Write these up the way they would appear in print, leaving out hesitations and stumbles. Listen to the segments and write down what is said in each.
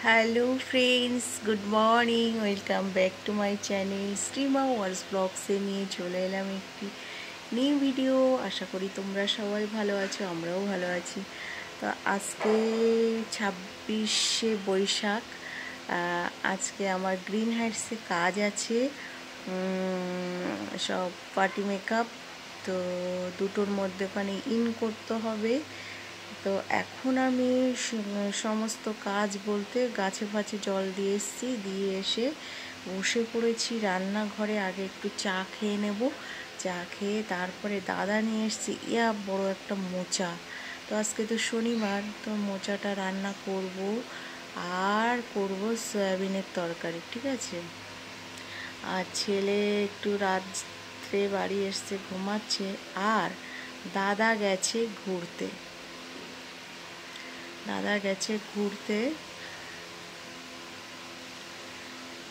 Hello friends, good morning. Welcome back to my channel Shrima ওয়ার্স ব্লগসে নিয়ে চলে এলাম একটি নিউ ভিডিও। আশা করি তোমরা সবাই ভালো আছো, আমরাও ভালো আছি। তো আজকে 26শে বৈশাখ। আজকে আমার গ্রিন হাইটসে কাজ আছে, সব পার্টি মেকআপ। তো দুটোর মধ্যে ইন করতে হবে। তো এখন আমি সমস্ত কাজ বলতে গাছে ফাছে জল দিয়ে এসেছি, দিয়ে এসে বসে পড়েছি রান্নাঘরে। আগে একটু চা খেয়ে নেব, চা খেয়ে তারপরে দাদা নিয়ে এসেছি বড় একটা মোচা। তো আজকে তো শনিবার, তো মোচাটা রান্না করব আর করব সয়াবিনের তরকারি, ঠিক আছে। আর ছেলে একটু রাত্রে বাড়ি এসছে, ঘুমাচ্ছে। আর দাদা গেছে ঘুরতে।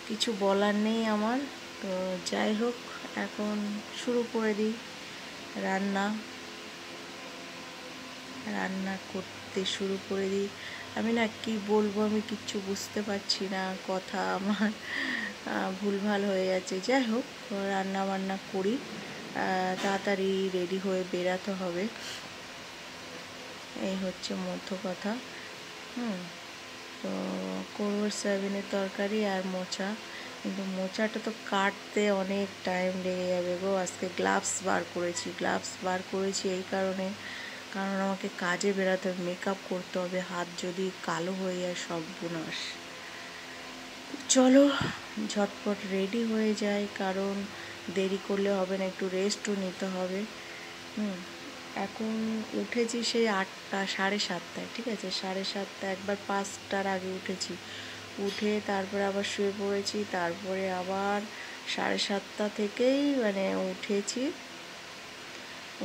কিছু বলার নেই আমার। তো যাই হোক, এখন শুরু করে দিই রান্না করতে শুরু করে দিই। আমি না কি বলবো, আমি কিচ্ছু বুঝতে পারছি না, কথা আমার ভুলভাল হয়ে যাচ্ছে। যাই হোক, রান্না বান্না করি, তাড়াতাড়ি রেডি হয়ে বেরাতে হবে, এই হচ্ছে মধ্য কথা। তো করবো সয়াবিনের তরকারি আর মোচা। কিন্তু মোচাটা তো কাটতে অনেক টাইম লেগে যাবে গো। আজকে গ্লাভস বার করেছি এই কারণ আমাকে কাজে বেরাতে হবে, মেকআপ করতে হবে। হাত যদি কালো হয়ে যায় সর্বনাশ। চলো ঝটপট রেডি হয়ে যায়, কারণ দেরি করলে হবে না, একটু রেস্টও নিতে হবে। এখন উঠেছি সেই 8টা, 7:30টায়, ঠিক আছে। 7:30, একবার 5টার আগে উঠেছি। উঠে তারপরে আবার শুয়ে পড়েছি। তারপরে আবার 7:30টা থেকেই উঠেছি।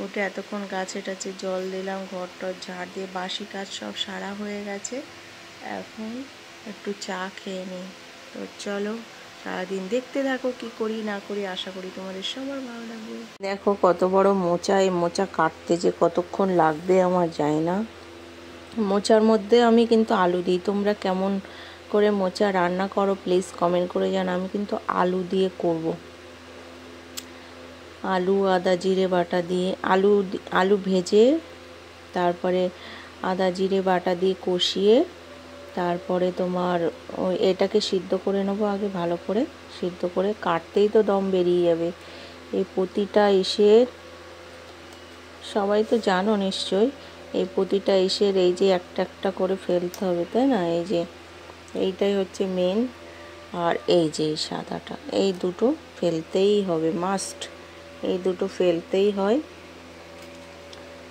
উঠে এতক্ষণ গাছে টাছে জল দিলাম, ঘর টর ঝাড় দিয়ে বাসি কাজ সব সারা হয়ে গেছে। এখন একটু চা খেয়ে নিই। তো চলো সারাদিন দেখতে থাকো কি করি না করি। আশা করি তোমাদের সবার ভালো লাগবে। দেখো কত বড় মোচা। এই মোচা কাটতে যে কতক্ষণ লাগবে আমার জানি না। মোচার মধ্যে আমি কিন্তু আলু দিই। তোমরা কেমন করে মোচা রান্না করো প্লিজ কমেন্ট করে জানো। আমি কিন্তু আলু দিয়ে করব। আলু আদা জিরে বাটা দিয়ে, আলু ভেজে তারপরে আদা জিরে বাটা দিয়ে কষিয়ে তারপরে তোমার এটাকে সিদ্ধ করে নেবো। আগে ভালো করে সিদ্ধ করে, কাটতেই তো দম বেরিয়ে যাবে। এই প্রতিটা ইসের সবাই তো জানো নিশ্চয়ই, এই প্রতিটা ইসের এই যে একটা একটা করে ফেলতে হবে, তাই না? এই যে এইটাই হচ্ছে মেন। আর এই যে সাদাটা, এই দুটো ফেলতেই হবে, মাস্ট। এই দুটো ফেলতেই হয়।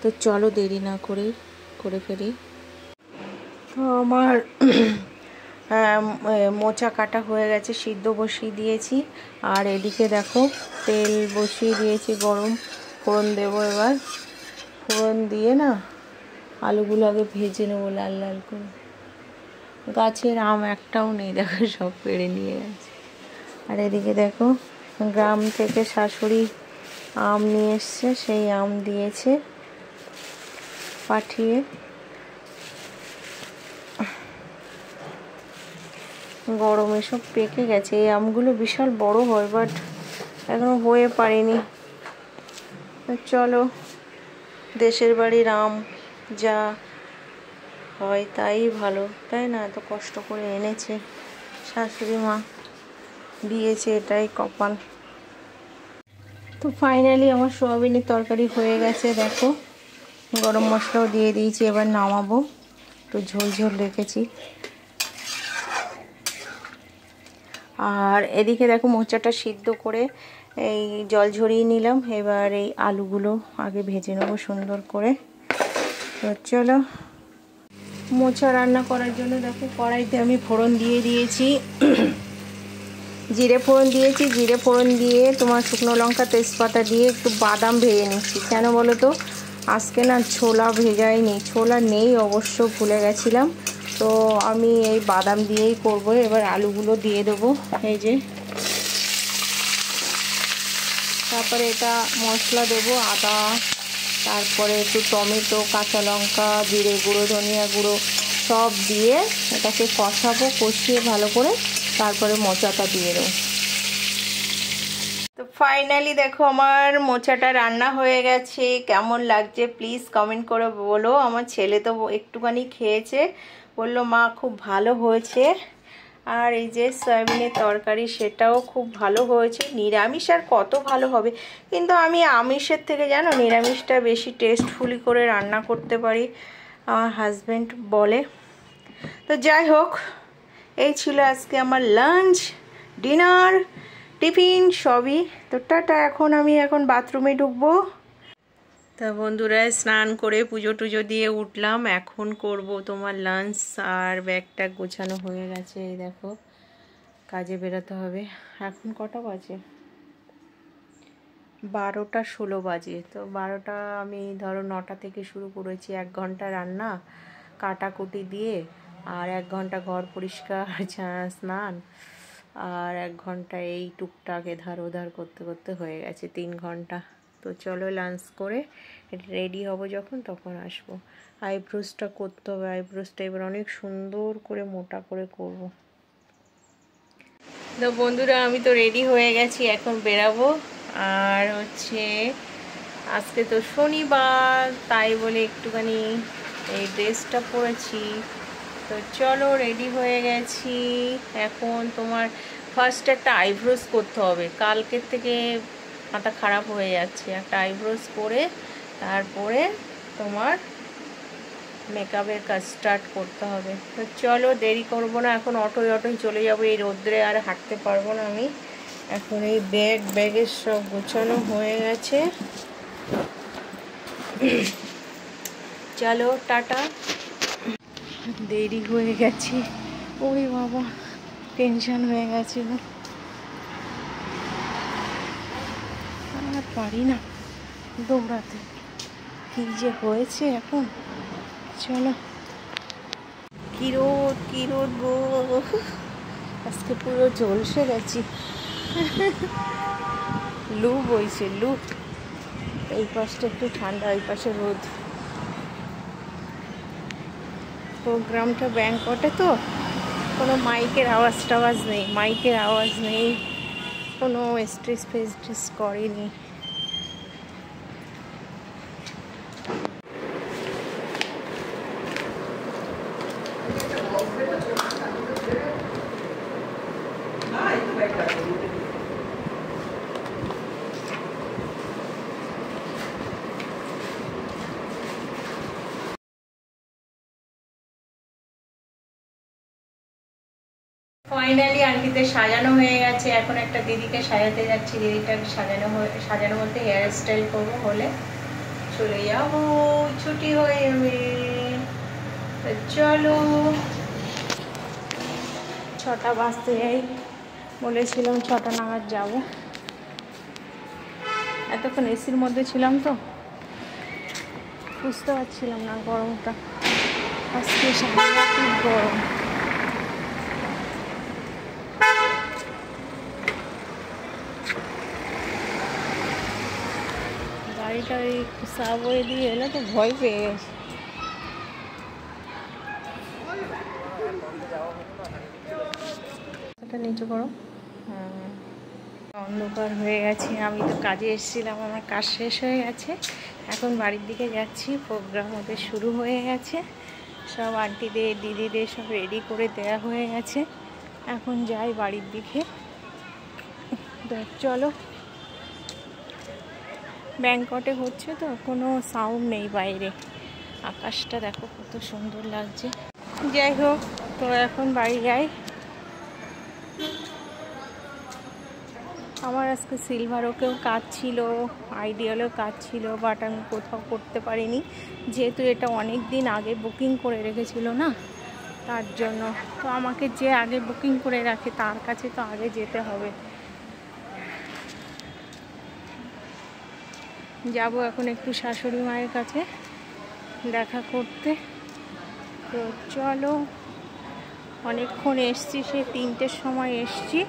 তো চলো দেরি না করে ফেলি। তো আমার মোচা কাটা হয়ে গেছে, সিদ্ধ বসিয়ে দিয়েছি। আর এদিকে দেখো তেল বসিয়ে দিয়েছি গরম, ফোড়ন দেবো। এবার ফোড়ন দিয়ে না আলুগুলো আগে ভেজে নেবো লাল লাল করে। গাছের আম একটাও নেই, দেখো সব পেড়ে নিয়ে গেছে। আর এদিকে দেখো গ্রাম থেকে শাশুড়ি আম নিয়ে এসছে, সেই আম দিয়েছে পাঠিয়ে। গরমে সব পেকে গেছে। এই আমগুলো বিশাল বড় হয়, বাট এখনো হয়ে পারেনি। চলো, দেশের বাড়ির আম যা হয় তাই ভালো, তাই না? এত কষ্ট করে এনেছে শাশুড়ি মা, দিয়েছে, এটাই কপাল। তো ফাইনালি আমার সোয়াবিনের তরকারি হয়ে গেছে। দেখো গরম মশলাও দিয়ে দিয়েছি, এবার নামাবো। একটু ঝোল ঝোল রেখেছি। আর এদিকে দেখো মোচাটা সিদ্ধ করে এই জল ঝরিয়ে নিলাম। এবার এই আলুগুলো আগে ভেজে নেবো সুন্দর করে। তো চলো, মোচা রান্না করার জন্য দেখো কড়াইতে আমি ফোড়ন দিয়ে দিয়েছি, জিরে ফোড়ন দিয়েছি। জিরে ফোড়ন দিয়ে তোমার শুকনো লঙ্কা তেজপাতা দিয়ে একটু বাদাম ভেজে নিচ্ছি। কেন বলো তো, আজকে না ছোলা ভেজাইনি, ছোলা নেই অবশ্য, ভুলে গেছিলাম। তো আমি এই বাদাম দিয়েই করব। এবার আলুগুলো দিয়ে দেবো, এই যে। তারপরে এটা মশলা দেবো, আদা, তারপরে একটু টমেটো, কাঁচা লঙ্কা, জিরে গুঁড়ো, ধনিয়া গুঁড়ো, সব দিয়ে এটাকে কষাবো, কষিয়ে ভালো করে তারপরে মোচাটা দিয়ে দেবো। তো ফাইনালি দেখো আমার মোচাটা রান্না হয়ে গেছে। কেমন লাগছে প্লিজ কমেন্ট করে বলো। আমার ছেলে তো একটুখানি খেয়েছে, বললো মা খুব ভালো হয়েছে। আর এই যে সয়াবিনের তরকারি সেটাও খুব ভালো হয়েছে। নিরামিষ আর কত ভালো হবে, কিন্তু আমি আমিষের থেকে জানো নিরামিষটা বেশি টেস্টফুলি করে রান্না করতে পারি, আমার হাজব্যান্ড বলে। তো যাই হোক, এই ছিল আজকে আমার লাঞ্চ, ডিনার, টিফিন সবই। তো টাটা, এখন বাথরুমে ঢুকবো। তা বন্ধুরা, স্নান করে পুজো টুজো দিয়ে উঠলাম, এখন করব তোমার লাঞ্চ। আর ব্যাগটা গোছানো হয়ে গেছে, এই দেখো কাজে বেরোতে হবে। এখন কটা বাজে? 12:16 বাজে। তো 12টা, আমি ধরো 9টা থেকে শুরু করেছি। 1 ঘন্টা রান্না কাটাকুটি দিয়ে, আর 1 ঘন্টা ঘর পরিষ্কার, স্নান, আর 1 ঘন্টা এই টুকটাক এধার ওধার করতে করতে হয়ে গেছে 3 ঘন্টা। তো চলো লাঞ্চ করে রেডি হব, যখন তখন আসবো। আইব্রোসটা করতে হবে, আইব্রোসটা এবার অনেক সুন্দর করে মোটা করে করব। তো বন্ধুরা, আমি তো রেডি হয়ে গেছি, এখন বেরাবো। আর হচ্ছে আজকে তো শনিবার, তাই বলে একটুখানি এই ড্রেসটা পরেছি। তো চলো রেডি হয়ে গেছি। এখন তোমার ফার্স্ট একটা আইব্রোস করতে হবে, কালকের থেকে মাথা খারাপ হয়ে যাচ্ছে। একটা আইব্রোস করে তারপরে তোমার মেকআপের কাজ স্টার্ট করতে হবে। তো চলো দেরি করবো না, এখন অটোয় চলে যাবো। এই রোদ্রে আর হাঁটতে পারবো না আমি। এখন এই ব্যাগের সব গোছানো হয়ে গেছে। চলো টাটা। দেরি হয়ে গেছে, ওরে বাবা টেনশন হয়ে গেছে, আর পারি না দৌড়াতে, কি যে হয়েছে এখন। চলো, কি রোদ গো, আজকে পুরো ঝলসে গেছি। লু বইছে, লু। এই পাশটা একটু ঠান্ডা, এই পাশে রোদ। প্রোগ্রামটা ব্যাংকটে, তো কোনো মাইকের আওয়াজ নেই, কোনো স্টেজ করেনি। ফাইনালি আন্টিদের সাজানো হয়ে গেছে। এখন একটা দিদিকে সাজাতে যাচ্ছি। দিদিটাকে সাজানো বলতে হেয়ার স্টাইল করবো, হলে চলে যাবো, ছুটি হয়ে যাবে। চলো, 6টা বাজতে যাই বলেছিলাম, 6টা নাগাদ যাব। এতক্ষণ এসির মধ্যে ছিলাম তো বুঝতে পারছিলাম না গরমটা। আজকে খুব গরম। গাড়িটা এই সাবওয়ে দিয়ে এলো তো ভয় পেয়ে গেছে। এটা নিচু করো। অন্ধকার হয়ে গেছে, আমি তো কাজে এসেছিলাম, আমার কাজ শেষ হয়ে গেছে। এখন বাড়ির দিকে যাচ্ছি। প্রোগ্রাম ওদের শুরু হয়ে গেছে, সব আন্টিদের দিদিদের সব রেডি করে দেওয়া হয়ে গেছে। এখন যাই বাড়ির দিকে। চলো, ব্যাংকটে হচ্ছে তো কোনো সাউন্ড নেই বাইরে, আকাশটা দেখো কত সুন্দর লাগছে। যাই হোক, তো এখন বাড়ি যাই। আমার আজকে সিলভারওকেও কাজ ছিল, আইডিয়ালেও কাজ ছিল, বাট আমি কোথাও করতে পারিনি, যেহেতু এটা অনেক দিন আগে বুকিং করে রেখেছিল না, তার জন্য। তো আমাকে যে আগে বুকিং করে রাখে তার কাছে তো আগে যেতে হবে। যাব এখন একটু শাশুড়ি মায়ের কাছে দেখা করতে। তো চলো, অনেকক্ষণ এসছি, সে 3টের সময় এসছি,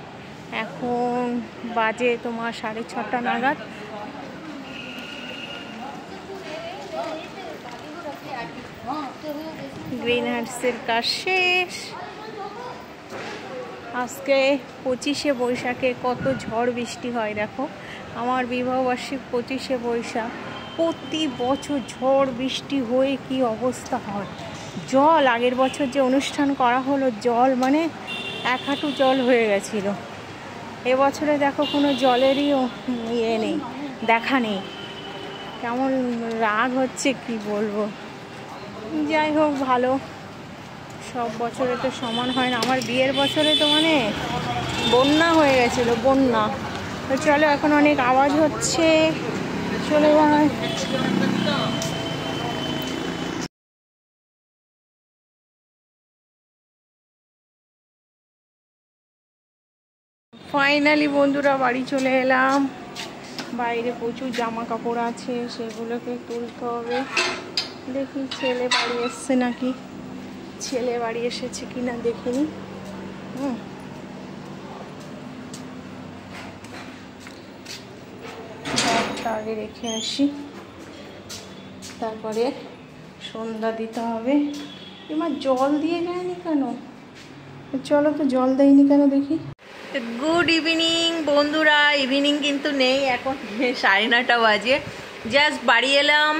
এখন বাজে তোমার 6:30 নাগাদ। গ্রিন হার্টসের কাজ শেষ। আজকে 25শে বৈশাখে কত ঝড় বৃষ্টি হয় দেখো। আমার বিবাহবার্ষিক 25শে বৈশাখ, প্রতি বছর ঝড় বৃষ্টি হয়ে কি অবস্থা হয়। জল আগের বছর যে অনুষ্ঠান করা হলো, জল মানে 1 হাঁটু জল হয়ে গেছিলো। এবছরে দেখো কোনো জলেরই ইয়ে নেই, দেখা নেই। কেমন রাগ হচ্ছে কি বলবো। যাই হোক, ভালো, সব বছরে তো সমান হয় না। আমার বিয়ের বছরে তো মানে বন্যা হয়ে গেছিলো, বন্যা। তো চলো, এখন অনেক আওয়াজ হচ্ছে, চলে যায়। ফাইনালি বন্ধুরা বাড়ি চলে এলাম। বাইরে প্রচুর জামা কাপড় আছে, সেগুলোকে তুলতে হবে। দেখি ছেলে বাড়ি এসছে নাকি, ছেলে বাড়ি এসেছে কিনা দেখিনি। ব্যাগটা আগে রেখে আসি, তারপরে সন্ধ্যা দিতে হবে। এবার জল দিয়ে যায়নি কেন? চলো তো, জল দেয়নি কেন দেখি। গুড ইভিনিং বন্ধুরা। ইভিনিং কিন্তু নেই, এখন 9:30 বাজে। জাস্ট বাড়ি এলাম।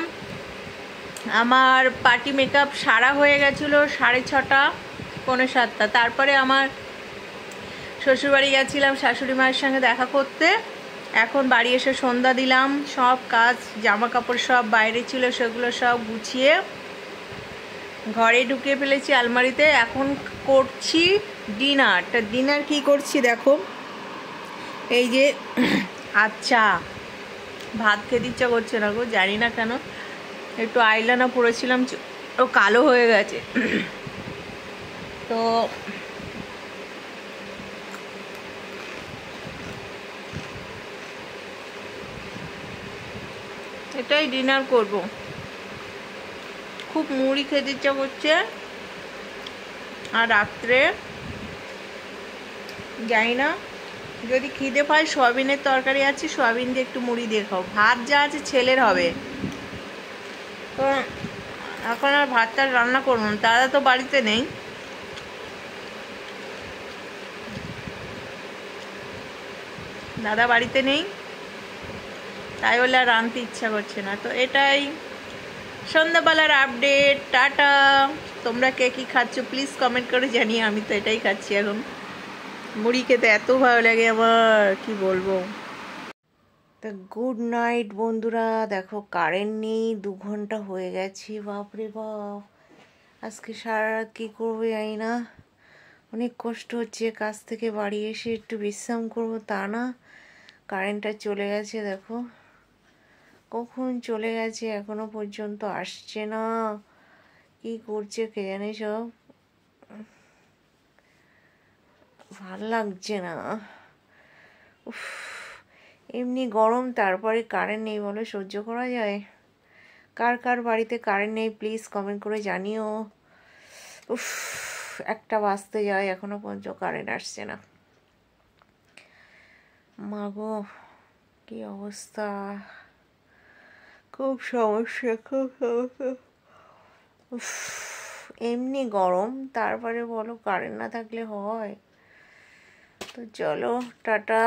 আমার পার্টি মেকআপ সারা হয়ে গেছিলো 6:30, 6:45। তারপরে আমার শ্বশুরবাড়ি গেছিলাম শাশুড়ি মায়ের সঙ্গে দেখা করতে। এখন বাড়ি এসে সন্ধ্যা দিলাম। সব কাজ, জামা কাপড় সব বাইরে ছিল, সেগুলো সব গুছিয়ে ঘরে ঢুকিয়ে ফেলেছি আলমারিতে। এখন করছি ডিনার। ডিনার কি করছি দেখো, এই যে আচ্ছা, ভাত খেতে ইচ্ছা করছে না গো, জানি না কেন। একটু আইলাইনার পরেছিলাম, ও কালো হয়ে গেছে। তো এটাই ডিনার করব। খুব মুড়ি খেতে ইচ্ছা করছে। আর রাত্রে জানি না, যদি খিদে পায় সয়াবিনের তরকারি আছে, সয়াবিন দিয়ে একটু মুড়ি দিয়ে খাও। ভাত যা আছে ছেলের হবে। তো এখন আর ভাতটা রান্না করবো না, দাদা তো বাড়িতে নেই। দাদা বাড়িতে নেই, তাই বলে আর রাঁধতে ইচ্ছা করছে না। তো এটাই সন্ধ্যাবেলার আপডেট। টাটা। তোমরা কে কী খাচ্ছ প্লিজ কমেন্ট করে জানিয়ে। আমি তো এটাই খাচ্ছি এখন। মুড়ি খেতে এত ভালো লাগে আমার, কি বলবো। তো গুড নাইট বন্ধুরা। দেখো কারেন্ট নেই, 2 ঘন্টা হয়ে গেছে। বাপরে বাপ, আজকে সারা রাত কী করবো জানি না। অনেক কষ্ট হচ্ছে। কাজ থেকে বাড়ি এসে একটু বিশ্রাম করবো, তা না, কারেন্টটা চলে গেছে। দেখো কখন চলে গেছে, এখনো পর্যন্ত আসছে না। কি করছে কে জানে সব, ভাল লাগছে না। উফ, এমনি গরম, তারপরে কারেন্ট নেই বলে সহ্য করা যায়? কার কার বাড়িতে কারেন্ট নেই প্লিজ কমেন্ট করে জানিও। উফ, 1টা বাজতে যায়, এখনো পর্যন্ত কারেন্ট আসছে না। মাগো কি অবস্থা, খুব সমস্যা, খুব সমস্যা। উফ, এমনি গরম, তারপরে বলো কারেন্ট না থাকলে হয়? তো চলো টাটা।